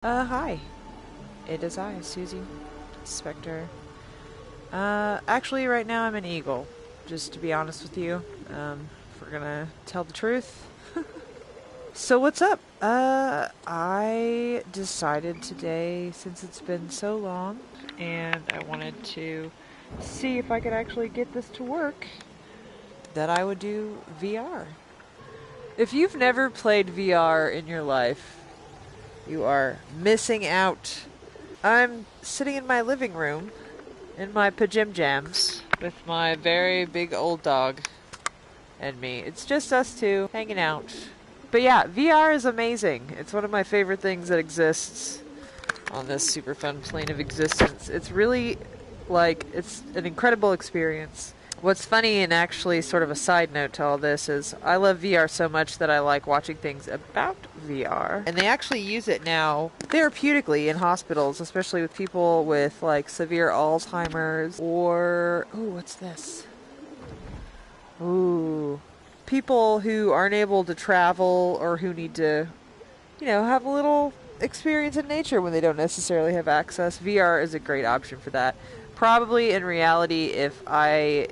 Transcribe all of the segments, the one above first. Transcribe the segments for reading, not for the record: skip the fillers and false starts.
Hi. It is I, SuzySpecter. Actually, right now I'm an eagle, just to be honest with you. If we're gonna tell the truth. So what's up? I decided today, since it's been so long, and I wanted to see if I could actually get this to work, that I would do VR. If you've never played VR in your life, you are missing out. I'm sitting in my living room in my pajam-jams with my very big old dog and me. It's just us two hanging out. But yeah, VR is amazing. It's one of my favorite things that exists on this super fun plane of existence. It's really, it's an incredible experience. What's funny, and actually sort of a side note to all this, is I love VR so much that I like watching things about VR. And they actually use it now therapeutically in hospitals, especially with people with like severe Alzheimer's or... Ooh, what's this? Ooh. People who aren't able to travel or who need to, have a little experience in nature when they don't necessarily have access. VR is a great option for that. Probably in reality, if anime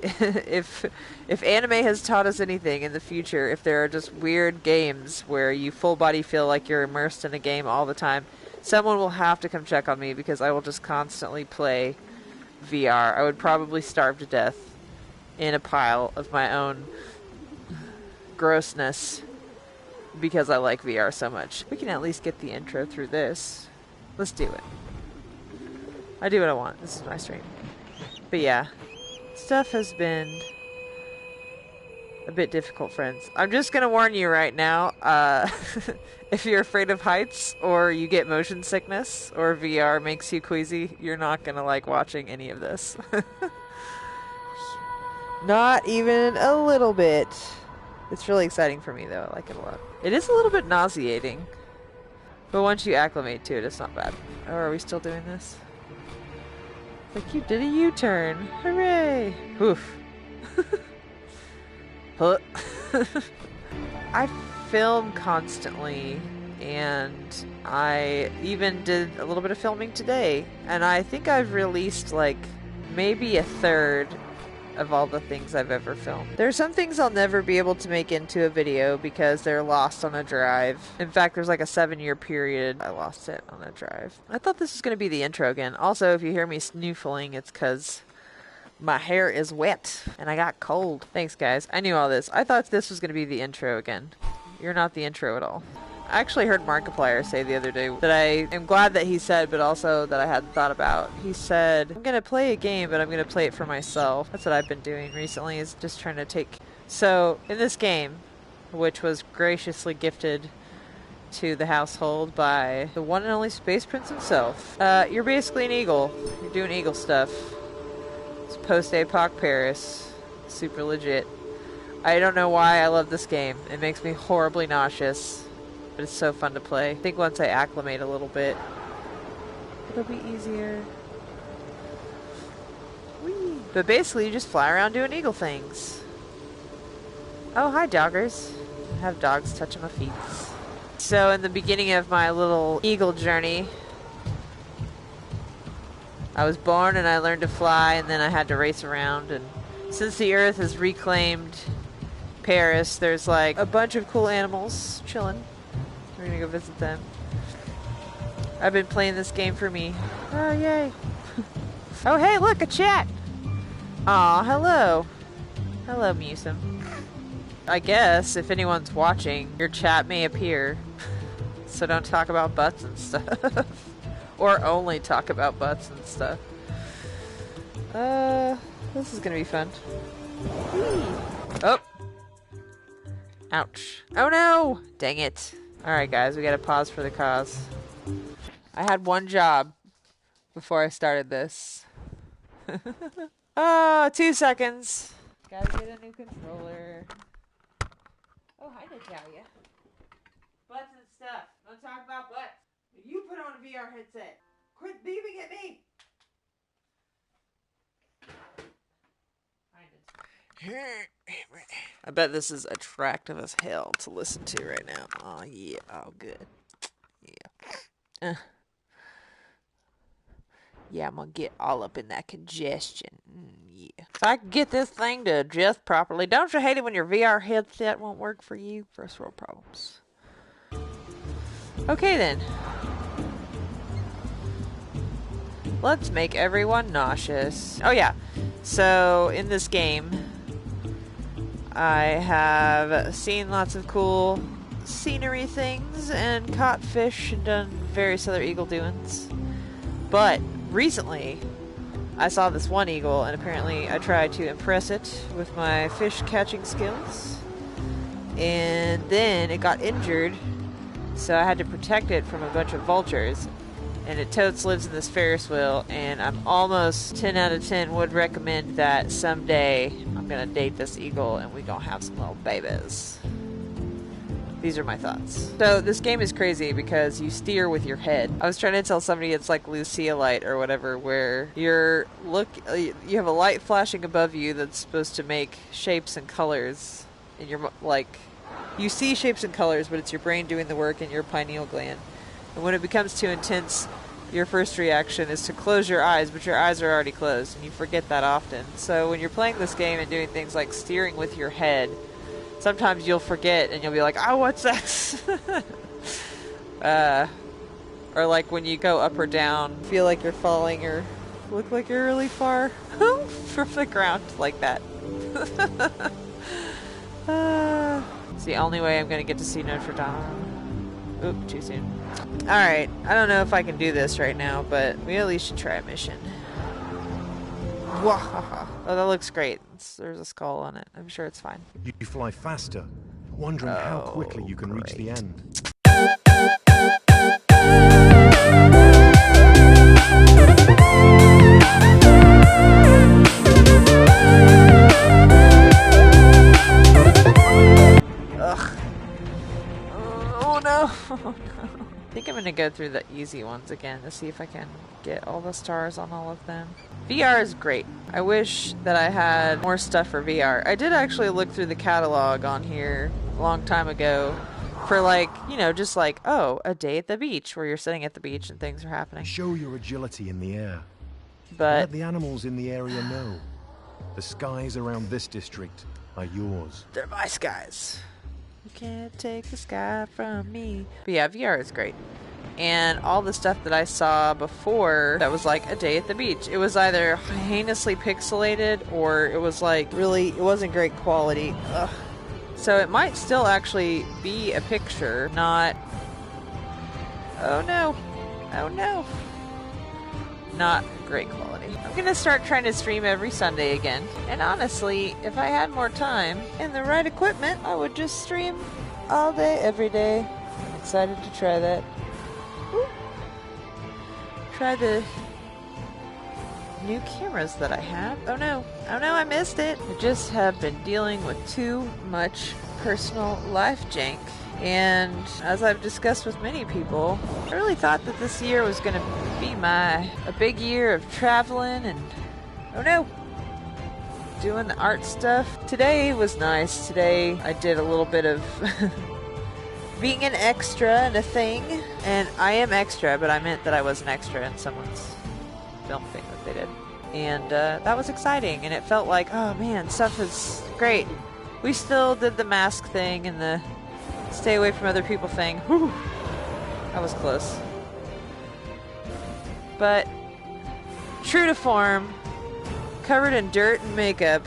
has taught us anything in the future, if there are just weird games where you full body feel like you're immersed in a game all the time, someone will have to come check on me because I will just constantly play VR. I would probably starve to death in a pile of my own grossness because I like VR so much. We can at least get the intro through this. Let's do it. I do what I want. This is my stream. But yeah, stuff has been a bit difficult, friends. I'm just gonna warn you right now, if you're afraid of heights, or you get motion sickness, or VR makes you queasy, you're not gonna like watching any of this. Not even a little bit. It's really exciting for me, though. I like it a lot. It is a little bit nauseating, but once you acclimate to it, it's not bad. Oh, are we still doing this? Like you did a U-turn. Hooray! Oof. Huh. I film constantly, and I even did a little bit of filming today, and I think I've released like maybe a third of all the things I've ever filmed. There are some things I'll never be able to make into a video because they're lost on a drive. In fact, there's like a 7-year period I lost it on a drive. I thought this was going to be the intro again. Also, if you hear me snoofling, it's because my hair is wet and I got cold. Thanks, guys. I knew all this. I thought this was going to be the intro again. You're not the intro at all. I actually heard Markiplier say the other day that I am glad that he said, but also that I hadn't thought about. He said, I'm going to play a game, but I'm going to play it for myself. That's what I've been doing recently, is just trying to take... So, in this game, which was graciously gifted to the household by the one and only Space Prince himself, you're basically an eagle. You're doing eagle stuff. It's post-apoc Paris. Super legit. I don't know why I love this game. It makes me horribly nauseous. But it's so fun to play. I think once I acclimate a little bit, it'll be easier. Whee! But basically, you just fly around doing eagle things. Oh, hi, doggers. I have dogs touching my feet. So, in the beginning of my little eagle journey, I was born and I learned to fly, and then I had to race around. And since the Earth has reclaimed Paris, there's like a bunch of cool animals chilling. We're gonna go visit them. I've been playing this game for me. Oh, yay. Oh, hey, look, a chat. Aw, hello. Hello, Musum. I guess if anyone's watching, your chat may appear. So don't talk about butts and stuff. Or only talk about butts and stuff. This is gonna be fun. Whee! Oh. Ouch. Oh no! Dang it. Alright guys, we gotta pause for the cause. I had one job before I started this. Oh, 2 seconds. Gotta get a new controller. Oh, hi Natalia. Butts and stuff. Don't talk about butts. You put on a VR headset. Quit beeping at me. I bet this is attractive as hell to listen to right now. Oh yeah, oh good. Yeah. Yeah, I'm gonna get all up in that congestion. Yeah. If I can get this thing to adjust properly. Don't you hate it when your VR headset won't work for you? First world problems. Okay then. Let's make everyone nauseous. Oh yeah. So, in this game, I have seen lots of cool scenery things and caught fish and done various other eagle doings. But recently, I saw this one eagle, and apparently I tried to impress it with my fish catching skills. And then it got injured, so I had to protect it from a bunch of vultures. And it totes lives in this Ferris wheel, and I'm almost 10 out of 10 would recommend that someday I'm gonna date this eagle and we gonna have some little babies. These are my thoughts. So this game is crazy because you steer with your head. I was trying to tell somebody it's like Lucia light or whatever, where you have a light flashing above you that's supposed to make shapes and colors, and you're like, you see shapes and colors, but it's your brain doing the work in your pineal gland. And when it becomes too intense, your first reaction is to close your eyes, but your eyes are already closed, and you forget that often. So when you're playing this game and doing things like steering with your head, sometimes you'll forget, and you'll be like, oh, what's this? Or like when you go up or down, feel like you're falling or look like you're really far from the ground, like that. It's the only way I'm going to get to see Notre Dame. Oop, too soon. Alright, I don't know if I can do this right now, but we at least should try a mission. Wahaha. Oh, that looks great. There's a skull on it. I'm sure it's fine. You fly faster, wondering how quickly you can reach the end. Ugh. Oh no. Oh no. I think I'm going to go through the easy ones again to see if I can get all the stars on all of them. VR is great. I wish that I had more stuff for VR. I did actually look through the catalog on here a long time ago for like, you know, just like, oh, a day at the beach where you're sitting at the beach and things are happening. Show your agility in the air. But let the animals in the area know. The skies around this district are yours. They're my skies. You can't take the sky from me. But yeah, VR is great. And all the stuff that I saw before that was like a day at the beach, it was either heinously pixelated or it was like really, it wasn't great quality. Ugh. So it might still actually be a picture, not... Oh no. Oh no. Not great quality. I'm gonna start trying to stream every Sunday again. And honestly, if I had more time and the right equipment, I would just stream all day, every day. I'm excited to try that. Woo. Try the new cameras that I have. Oh no. Oh no, I missed it. I just have been dealing with too much personal life jank. And as I've discussed with many people, I really thought that this year was going to be a big year of traveling and, oh no, doing the art stuff. Today was nice. Today I did a little bit of being an extra in a thing. And I am extra, but I meant that I was an extra in someone's film thing that they did. And that was exciting. And it felt like, oh man, stuff is great. We still did the mask thing and the stay away from other people thing. Whew. That was close. But true to form, covered in dirt and makeup,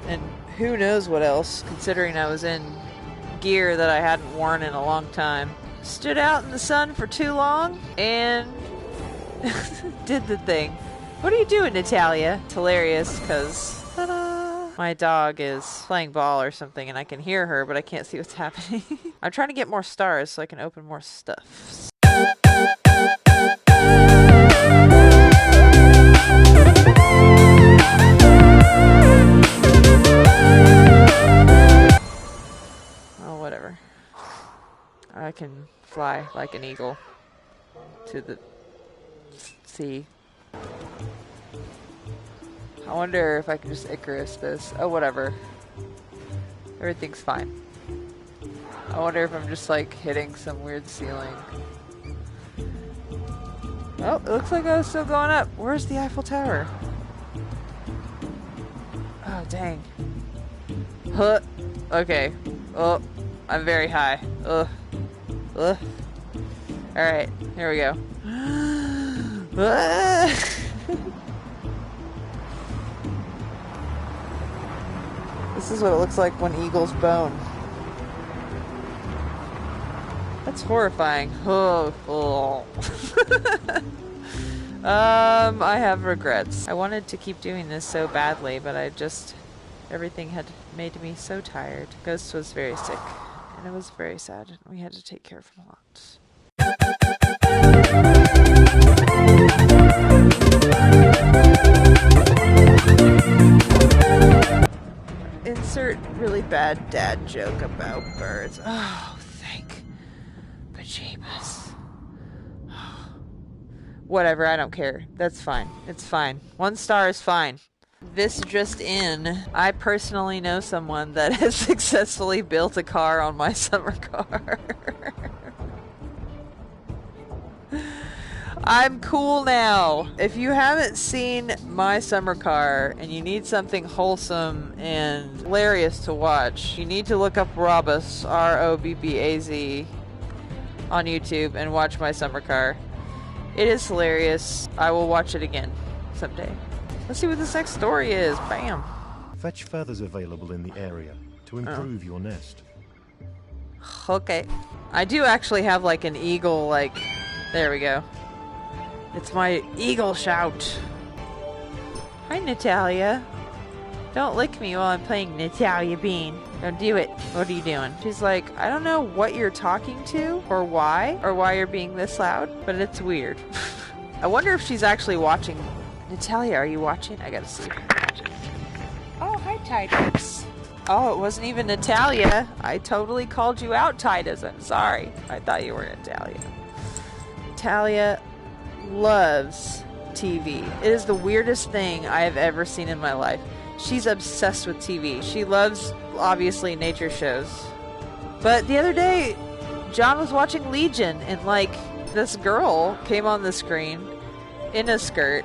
and who knows what else, considering I was in gear that I hadn't worn in a long time. Stood out in the sun for too long and did the thing. What are you doing, Natalia? It's hilarious because my dog is playing ball or something and I can hear her, but I can't see what's happening. I'm trying to get more stars so I can open more stuff. Oh, whatever. I can fly like an eagle to the sea. I wonder if I can just Icarus this. Oh, whatever. Everything's fine. I wonder if I'm just like hitting some weird ceiling. Oh, it looks like I was still going up. Where's the Eiffel Tower? Oh, dang. Huh. Okay. Oh, I'm very high. Ugh. Ugh. Alright, here we go. This is what it looks like when eagles bone. That's horrifying. Oh, oh. I have regrets. I wanted to keep doing this so badly, but everything had made me so tired. Ghost was very sick, and it was very sad. We had to take care of him a lot. Insert really bad dad joke about birds. Oh, thank bejeebus. Whatever, I don't care. That's fine. It's fine. 1 star is fine. This just in, I personally know someone that has successfully built a car on my summer car. I'm cool now. If you haven't seen my summer car and you need something wholesome and hilarious to watch, you need to look up Robbaz, R-O-B-B-A-Z, on YouTube and watch my summer car. It is hilarious. I will watch it again someday. Let's see what this next story is. Bam. Fetch feathers available in the area to improve your nest. Okay. I do actually have like an eagle, like, there we go. It's my eagle shout. Hi, Natalia. Don't lick me while I'm playing Natalia Bean. Don't do it. What are you doing? She's like, I don't know what you're talking to or why you're being this loud, but it's weird. I wonder if she's actually watching. Natalia, are you watching? I gotta see. Oh, hi, Titus. Oh, it wasn't even Natalia. I totally called you out, Titus. I'm sorry. I thought you were Natalia. Natalia loves TV. It is the weirdest thing I have ever seen in my life. She's obsessed with TV. She loves, obviously, nature shows. But the other day, John was watching Legion, and, like, this girl came on the screen in a skirt,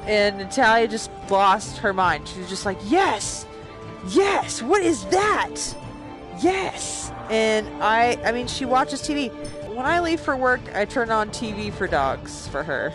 and Natalia just lost her mind. She was just like, yes! Yes! What is that? Yes! And I mean, she watches TV. When I leave for work, I turn on TV for dogs for her.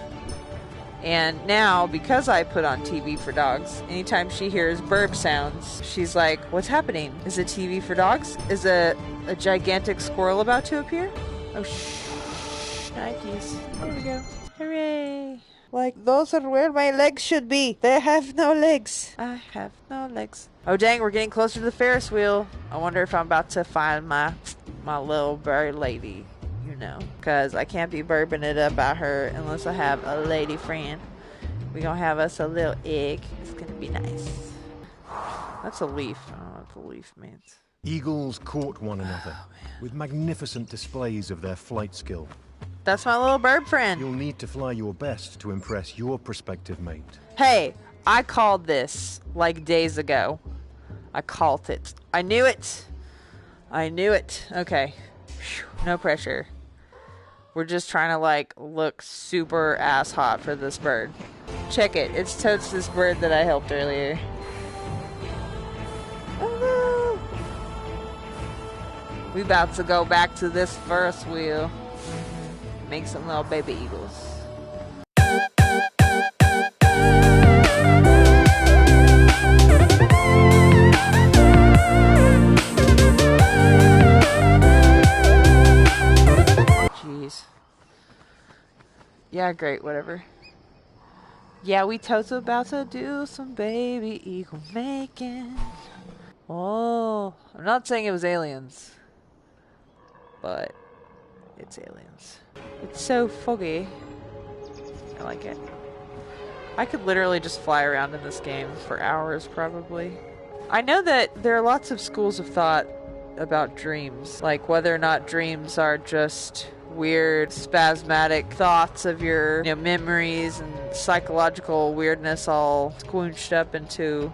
And now, because I put on TV for dogs, anytime she hears burp sounds, she's like, what's happening? Is it TV for dogs? Is a gigantic squirrel about to appear? Oh, shh. Nikes. There we go. Hooray. Like, those are where my legs should be. They have no legs. I have no legs. Oh, dang, we're getting closer to the Ferris wheel. I wonder if I'm about to find my little bird lady. You know, because I can't be burping it up by her unless I have a lady friend. We gonna have us a little egg. It's gonna be nice. That's a leaf. I don't know what the leaf means. Eagles court one another with magnificent displays of their flight skill. That's my little bird friend. You'll need to fly your best to impress your prospective mate. Hey, I called this like days ago. I called it. I knew it. I knew it. Okay. Whew, no pressure. We're just trying to, like, look super ass hot for this bird. Check it. It's totes this bird that I helped earlier. Oh, no. We about to go back to this Ferris wheel. Make some little baby eagles. Yeah, great, whatever. Yeah, we totes about to do some baby eagle making. Oh, I'm not saying it was aliens, but it's aliens. It's so foggy. I like it. I could literally just fly around in this game for hours, probably. I know that there are lots of schools of thought about dreams, like whether or not dreams are just weird, spasmodic thoughts of your memories and psychological weirdness all squooshed up into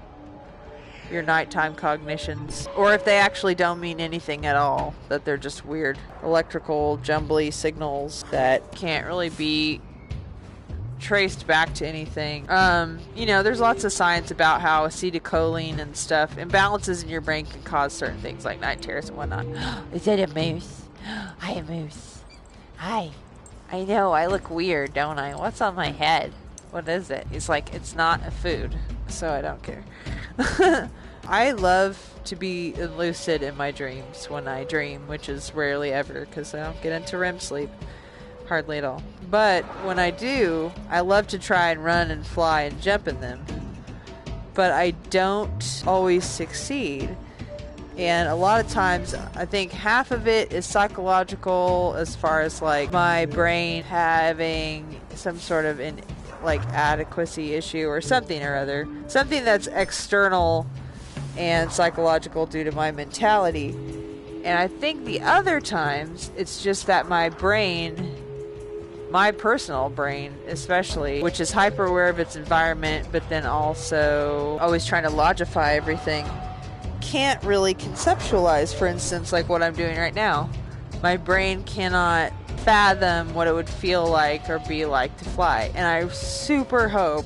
your nighttime cognitions, or if they actually don't mean anything at all, that they're just weird electrical jumbly signals that can't really be traced back to anything. You know, there's lots of science about how acetylcholine and stuff, imbalances in your brain can cause certain things like night terrors and whatnot. Is that a moose? Hi, a moose. Hi. I know, I look weird, don't I? What's on my head? What is it? He's like, it's not a food, so I don't care. I love to be lucid in my dreams when I dream, which is rarely ever because I don't get into REM sleep. Hardly at all. But when I do, I love to try and run and fly and jump in them. But I don't always succeed. And a lot of times, I think half of it is psychological as far as like my brain having some sort of like adequacy issue or something or other. Something that's external and psychological due to my mentality. And I think the other times, it's just that my brain, my personal brain especially, which is hyper aware of its environment, but then also always trying to logify everything, can't really conceptualize, for instance, like what I'm doing right now. My brain cannot fathom what it would feel like or be like to fly. And I super hope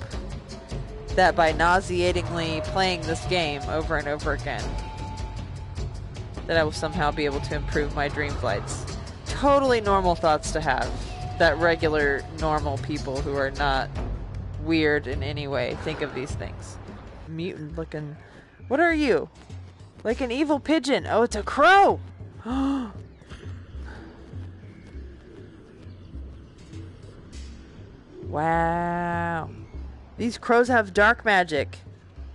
that by nauseatingly playing this game over and over again, that I will somehow be able to improve my dream flights. Totally normal thoughts to have, that regular normal people who are not weird in any way think of these things. Mutant looking. What are you? Like an evil pigeon. Oh, it's a crow. Wow. These crows have dark magic.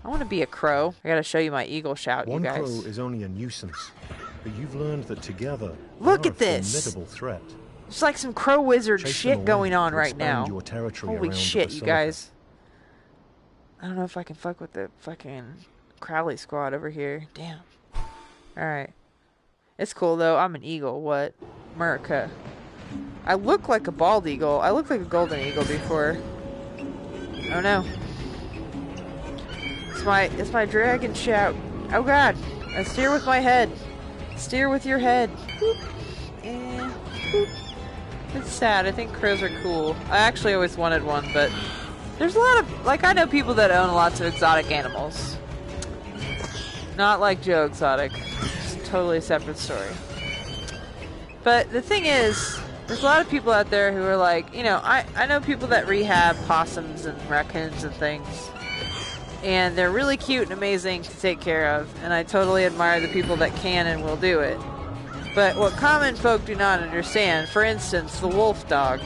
I want to be a crow. I gotta show you my eagle shout, One you guys. crow is only a nuisance, but you've learned that together Look they are at this. a formidable threat. It's like some crow wizard Chase them shit away going on to right expand now. your territory Holy around the shit, you basilica. guys. I don't know if I can fuck with the fucking Crowley squad over here. Damn. Alright. It's cool though. I'm an eagle. What? America. I look like a bald eagle. I looked like a golden eagle before. Oh no. It's my dragon shout. Oh god. I steer with my head. Steer with your head. Boop. And boop. It's sad. I think crows are cool. I actually always wanted one, but there's a lot of, like, I know people that own lots of exotic animals. Not like Joe Exotic. It's a totally separate story. But the thing is, there's a lot of people out there who are like, you know, I know people that rehab possums and raccoons and things. And they're really cute and amazing to take care of. And I totally admire the people that can and will do it. But what common folk do not understand, for instance, the wolf dog.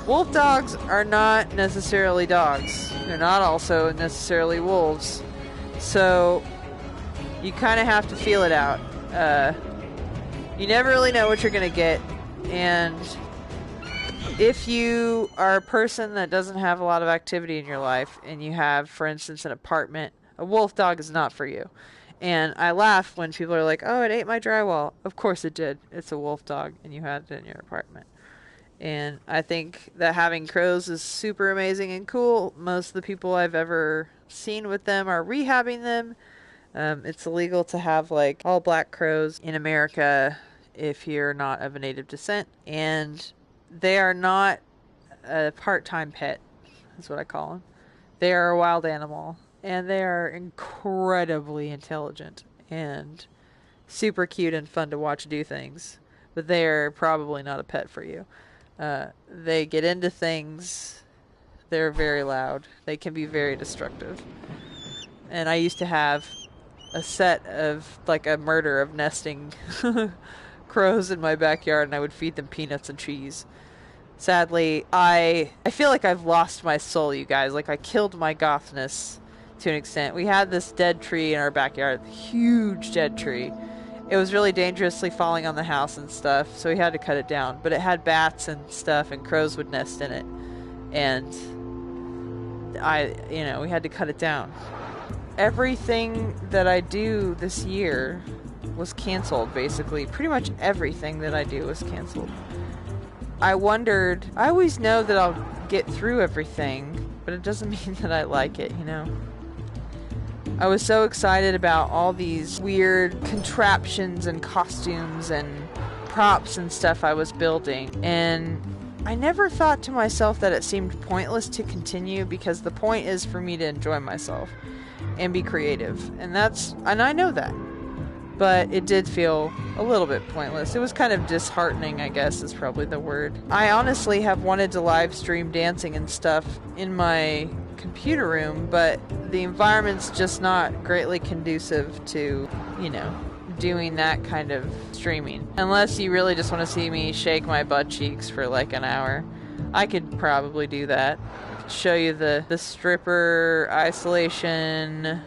Wolf dogs are not necessarily dogs. They're not also necessarily wolves. So you kind of have to feel it out. You never really know what you're going to get. And if you are a person that doesn't have a lot of activity in your life and you have, for instance, an apartment, a wolf dog is not for you. And I laugh when people are like, oh, it ate my drywall. Of course it did. It's a wolf dog and you had it in your apartment. And I think that having crows is super amazing and cool. Most of the people I've ever seen with them are rehabbing them. It's illegal to have like all black crows in America if you're not of a native descent. And they are not a part-time pet, is what I call them. They are a wild animal. And they are incredibly intelligent and super cute and fun to watch do things. But they are probably not a pet for you. They get into things. They're very loud. They can be very destructive. And I used to have a set of, like, a murder of nesting crows in my backyard, and I would feed them peanuts and cheese. Sadly, I feel like I've lost my soul, you guys. Like, I killed my gothness to an extent. We had this dead tree in our backyard. Huge dead tree. It was really dangerously falling on the house and stuff, so we had to cut it down. But it had bats and stuff, and crows would nest in it. And we had to cut it down. Everything that I do this year was canceled, basically. Pretty much everything that I do was canceled. I wondered, I always know that I'll get through everything, but it doesn't mean that I like it, you know? I was so excited about all these weird contraptions and costumes and props and stuff I was building. And I never thought to myself that it seemed pointless to continue, because the point is for me to enjoy myself and be creative. And I know that. But it did feel a little bit pointless. It was kind of disheartening, I guess, is probably the word. I honestly have wanted to live stream dancing and stuff in my computer room, but the environment's just not greatly conducive to, doing that kind of streaming. Unless you really just want to see me shake my butt cheeks for like an hour. I could probably do that. I could show you the stripper isolation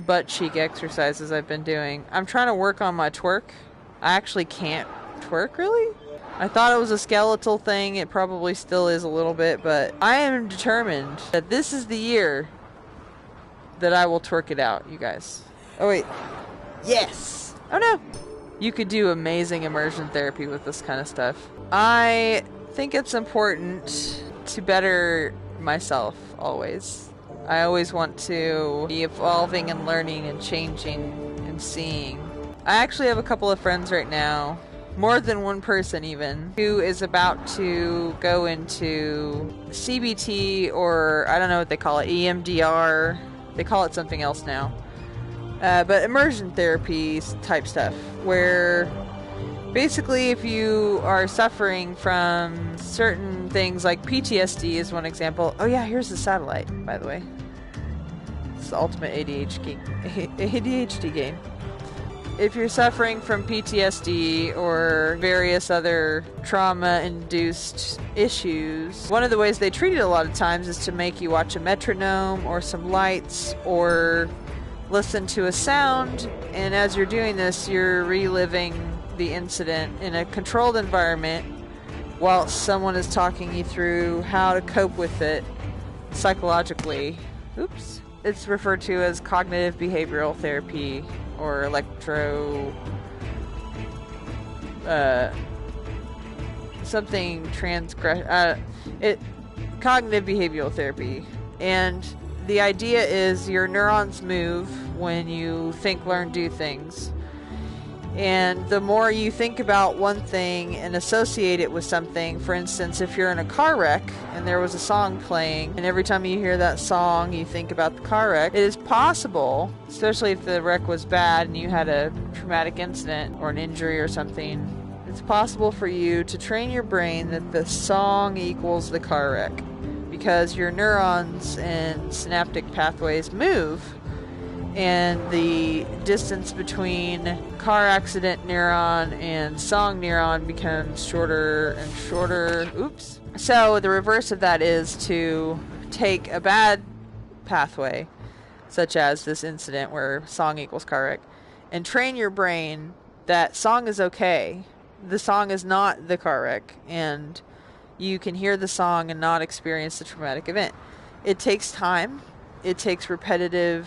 butt cheek exercises I've been doing. I'm trying to work on my twerk. I actually can't twerk, really. I thought it was a skeletal thing. It probably still is a little bit, but I am determined that this is the year that I will twerk it out, you guys. Oh, wait. Yes! Oh, no! You could do amazing immersion therapy with this kind of stuff. I think it's important to better myself, always. I always want to be evolving and learning and changing and seeing. I actually have a couple of friends right now, more than one person even, who is about to go into CBT, or I don't know what they call it, EMDR. They call it something else now. But immersion therapy type stuff, where basically if you are suffering from certain things, like PTSD is one example. Oh yeah, here's the satellite, by the way. It's the ultimate ADHD game. If you're suffering from PTSD or various other trauma-induced issues, one of the ways they treat it a lot of times is to make you watch a metronome or some lights or listen to a sound, and as you're doing this, you're reliving the incident in a controlled environment while someone is talking you through how to cope with it psychologically. Oops. It's referred to as cognitive behavioral therapy or cognitive behavioral therapy. And the idea is your neurons move when you think, learn, do things. And the more you think about one thing and associate it with something, for instance, if you're in a car wreck and there was a song playing, and every time you hear that song you think about the car wreck, it is possible, especially if the wreck was bad and you had a traumatic incident or an injury or something, it's possible for you to train your brain that the song equals the car wreck, because your neurons and synaptic pathways move, and the distance between car accident neuron and song neuron becomes shorter and shorter. Oops. So the reverse of that is to take a bad pathway, such as this incident where song equals car wreck, and train your brain that song is okay. The song is not the car wreck, and you can hear the song and not experience the traumatic event. It takes time. It takes repeated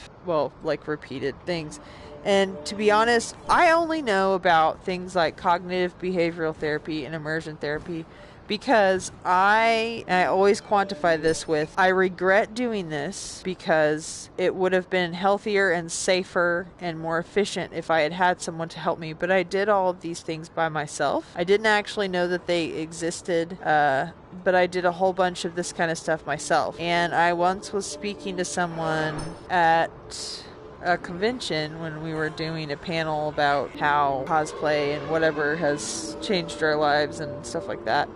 things. And to be honest, I only know about things like cognitive behavioral therapy and immersion therapy because I always quantify this with, I regret doing this because it would have been healthier and safer and more efficient if I had had someone to help me. But I did all of these things by myself. I didn't actually know that they existed, but I did a whole bunch of this kind of stuff myself. And I once was speaking to someone at a convention when we were doing a panel about how cosplay and whatever has changed our lives and stuff like that.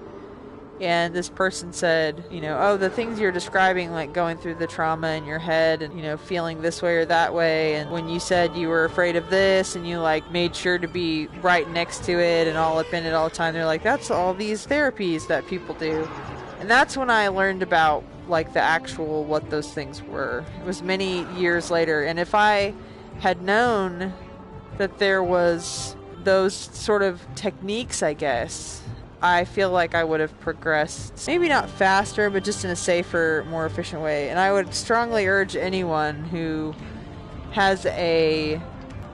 And this person said, oh, the things you're describing, like going through the trauma in your head and, feeling this way or that way. And when you said you were afraid of this and you made sure to be right next to it and all up in it all the time, they're like, that's all these therapies that people do. And that's when I learned about the actual what those things were. It was many years later. And if I had known that there was those sort of techniques, I guess, I feel like I would have progressed, maybe not faster, but just in a safer, more efficient way. And I would strongly urge anyone who has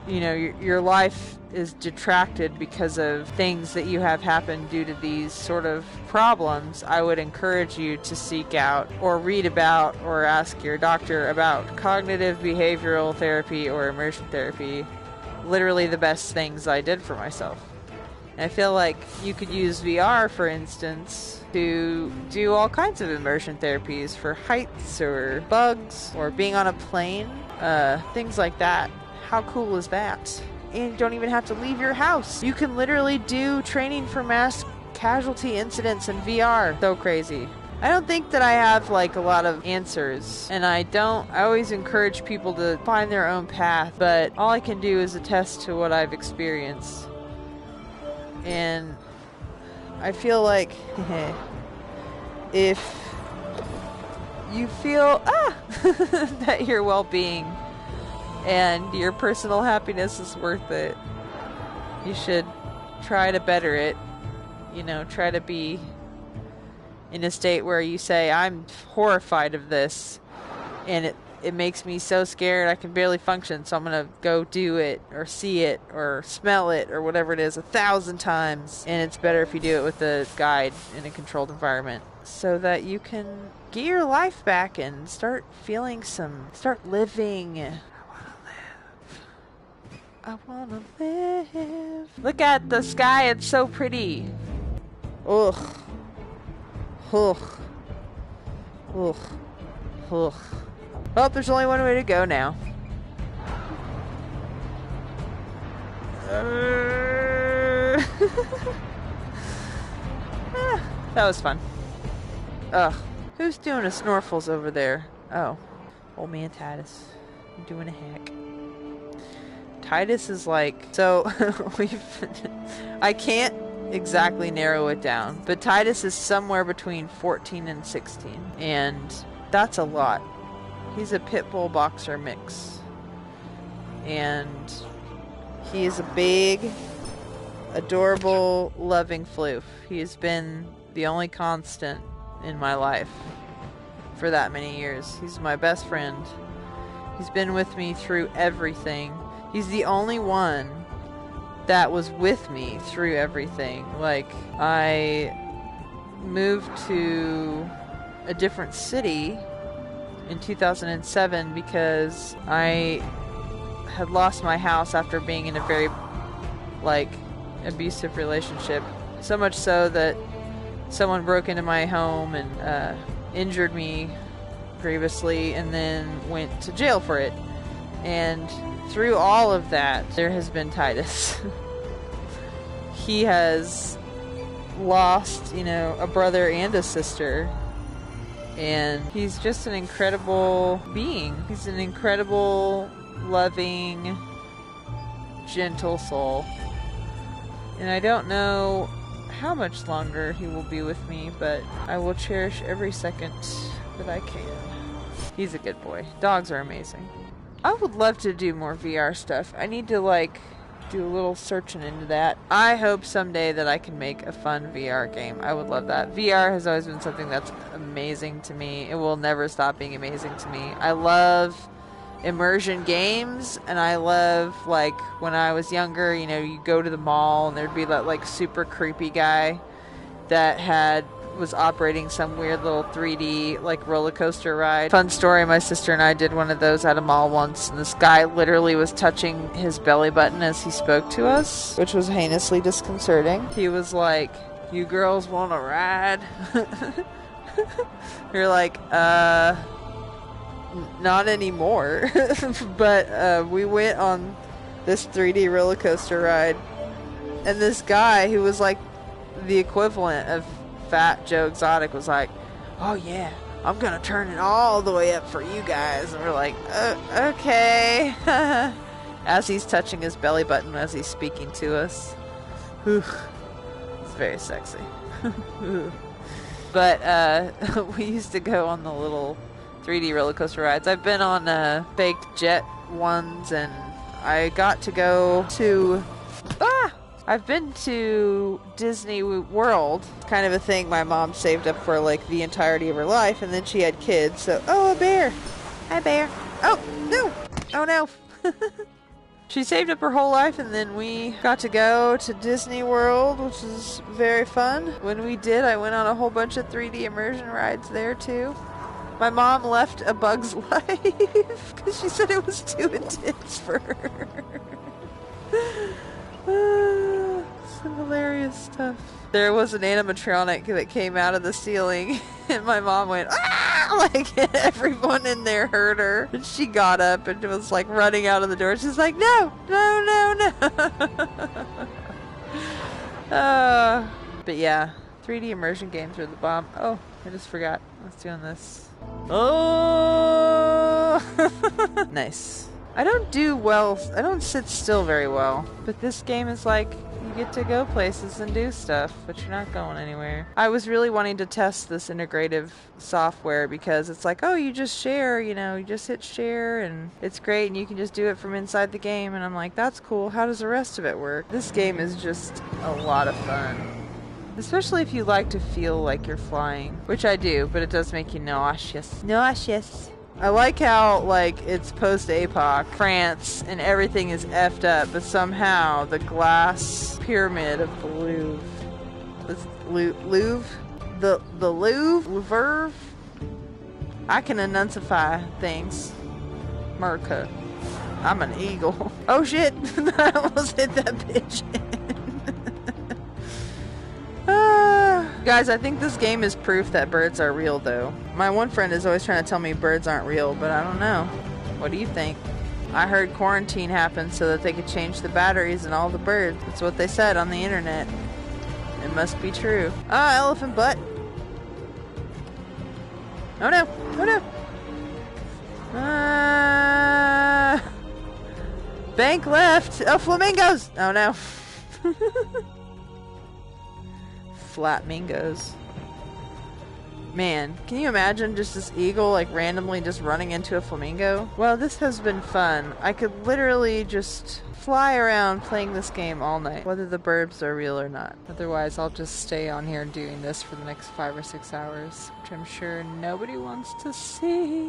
your life is detracted because of things that you have happened due to these sort of problems, I would encourage you to seek out or read about or ask your doctor about cognitive behavioral therapy or immersion therapy. Literally the best things I did for myself. And I feel like you could use VR, for instance, to do all kinds of immersion therapies for heights or bugs or being on a plane, things like that. How cool is that? And you don't even have to leave your house. You can literally do training for mass casualty incidents in VR. So crazy. I don't think that I have like a lot of answers, and I always encourage people to find their own path, but all I can do is attest to what I've experienced. And I feel like if you feel that your well-being and your personal happiness is worth it, you should try to better it. You know, try to be in a state where you say, I'm horrified of this, and it makes me so scared I can barely function, so I'm going to go do it, or see it, or smell it, or whatever it is 1,000 times. And it's better if you do it with a guide in a controlled environment, so that you can get your life back and start living. I wanna live. Look at the sky, it's so pretty. Ugh. Ugh. Ugh. Ugh. Well, there's only one way to go now. That was fun. Ugh. Who's doing a snorfels over there? Oh. Old man Titus. I'm doing a hack. Titus is like... So, I can't exactly narrow it down, but Titus is somewhere between 14 and 16, and that's a lot. He's a pit bull boxer mix, and he is a big, adorable, loving floof. He has been the only constant in my life for that many years. He's my best friend. He's been with me through everything. He's the only one that was with me through everything. Like, I moved to a different city in 2007 because I had lost my house after being in a very, like, abusive relationship. So much so that someone broke into my home and injured me grievously and then went to jail for it. And through all of that, there has been Titus. He has lost, a brother and a sister. And he's just an incredible being. He's an incredible, loving, gentle soul. And I don't know how much longer he will be with me, but I will cherish every second that I can. He's a good boy. Dogs are amazing. I would love to do more VR stuff. I need to, do a little searching into that. I hope someday that I can make a fun VR game. I would love that. VR has always been something that's amazing to me. It will never stop being amazing to me. I love immersion games, and I love, when I was younger, you go to the mall, and there'd be that, super creepy guy that was operating some weird little 3D roller coaster ride. Fun story, my sister and I did one of those at a mall once, and this guy literally was touching his belly button as he spoke to us, which was heinously disconcerting. He was like, "You girls want to ride?" We were like, not anymore. But we went on this 3D roller coaster ride, and this guy who was the equivalent of Fat Joe Exotic was like, "Oh yeah, I'm gonna turn it all the way up for you guys." And we're like, okay. As he's touching his belly button as he's speaking to us. Whew. It's very sexy. But we used to go on the little 3D roller coaster rides. I've been on fake jet ones, and I got to go to I've been to Disney World, kind of a thing my mom saved up for the entirety of her life, and then she had kids, so, a bear. Hi, bear. Oh, no. Oh, no. She saved up her whole life, and then we got to go to Disney World, which is very fun. When we did, I went on a whole bunch of 3D immersion rides there, too. My mom left A Bug's Life because she said it was too intense for her. Some hilarious stuff. There was an animatronic that came out of the ceiling, and my mom went, ah! Like, everyone in there heard her. And she got up and was, like, running out of the door. She's like, no, no, no, no. But yeah, 3D immersion games are the bomb. Oh, I just forgot. I was doing this. Oh! Nice. I don't do well. I don't sit still very well. But this game is like, you get to go places and do stuff, but you're not going anywhere. I was really wanting to test this integrative software because it's like, oh, you just share, you know, you just hit share and it's great and you can just do it from inside the game. And I'm like, that's cool. How does the rest of it work? This game is just a lot of fun. Especially if you like to feel like you're flying, which I do, but it does make you nauseous. Nauseous. I like how, like, it's post-APOC, France, and everything is effed up, but somehow the glass pyramid of the Louvre, the Louvre, I can enuncify things. Merca. I'm an eagle. Oh shit, I almost hit that bitch. Guys, I think this game is proof that birds are real, though. My one friend is always trying to tell me birds aren't real, but I don't know. What do you think? I heard quarantine happened so that they could change the batteries in all the birds. That's what they said on the internet. It must be true. Ah, elephant butt. Oh no! Oh no! Bank left! Oh, flamingos! Oh no. Flamingos. Man, can you imagine just this eagle like randomly just running into a flamingo? Well, this has been fun. I could literally just fly around playing this game all night, whether the birds are real or not. Otherwise, I'll just stay on here doing this for the next 5 or 6 hours, which I'm sure nobody wants to see.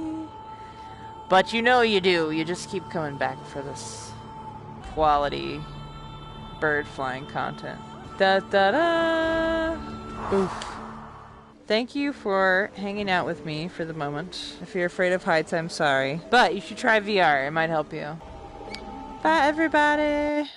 But you know you do. You just keep coming back for this quality bird flying content. Da da da! Oof. Thank you for hanging out with me for the moment. If you're afraid of heights, I'm sorry. But you should try VR. It might help you. Bye, everybody!